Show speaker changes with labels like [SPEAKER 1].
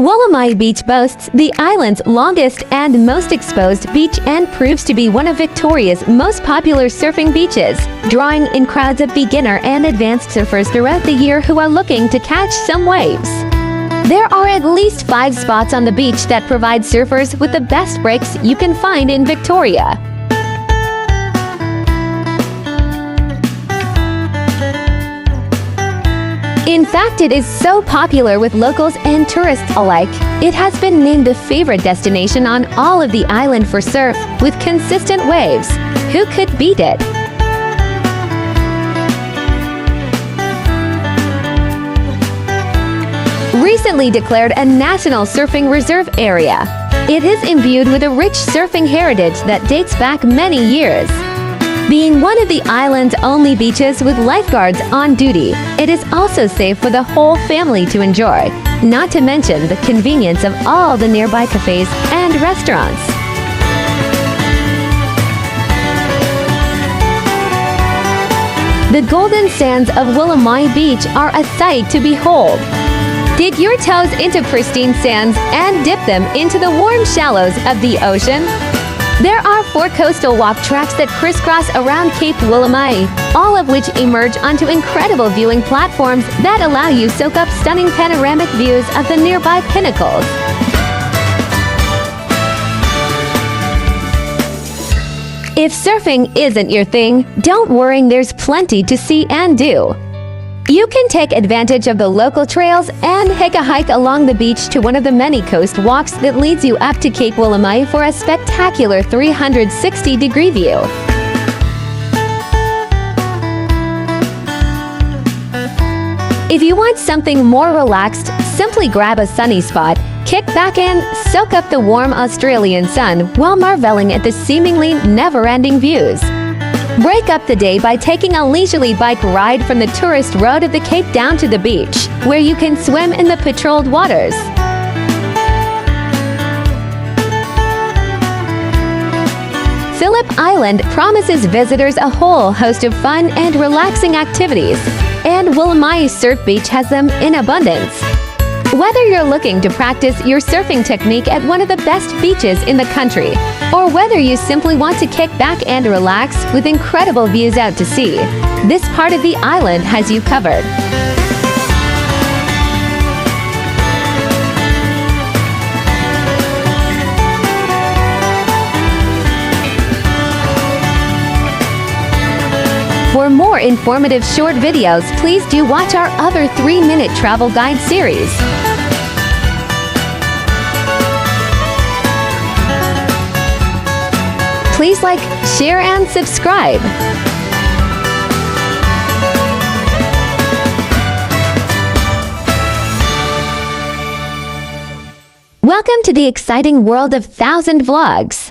[SPEAKER 1] Woolamai Beach boasts the island's longest and most exposed beach and proves to be one of Victoria's most popular surfing beaches, drawing in crowds of beginner and advanced surfers throughout the year who are looking to catch some waves. There are at least 5 spots on the beach that provide surfers with the best breaks you can find in Victoria. In fact, it is so popular with locals and tourists alike. It has been named a favorite destination on all of the island for surf, with consistent waves. Who could beat it? Recently declared a National Surfing Reserve area, it is imbued with a rich surfing heritage that dates back many years. Being one of the island's only beaches with lifeguards on duty, it is also safe for the whole family to enjoy, not to mention the convenience of all the nearby cafes and restaurants. The golden sands of Woolamai Beach are a sight to behold. Dig your toes into pristine sands and dip them into the warm shallows of the ocean. There are 4 coastal walk tracks that crisscross around Cape Woolamai, all of which emerge onto incredible viewing platforms that allow you to soak up stunning panoramic views of the nearby pinnacles. If surfing isn't your thing, don't worry, there's plenty to see and do. You can take advantage of the local trails and take a hike along the beach to one of the many coast walks that leads you up to Cape Woolamai for a spectacular 360-degree view. If you want something more relaxed, simply grab a sunny spot, kick back and soak up the warm Australian sun while marveling at the seemingly never-ending views. Break up the day by taking a leisurely bike ride from the tourist road of the Cape down to the beach, where you can swim in the patrolled waters. Phillip Island promises visitors a whole host of fun and relaxing activities, and Woolamai Surf Beach has them in abundance. Whether you're looking to practice your surfing technique at one of the best beaches in the country, or whether you simply want to kick back and relax with incredible views out to sea, this part of the island has you covered. For more informative short videos, please do watch our other 3-minute travel guide series. Please like, share, and subscribe. Welcome to the exciting world of 1000 vlogs.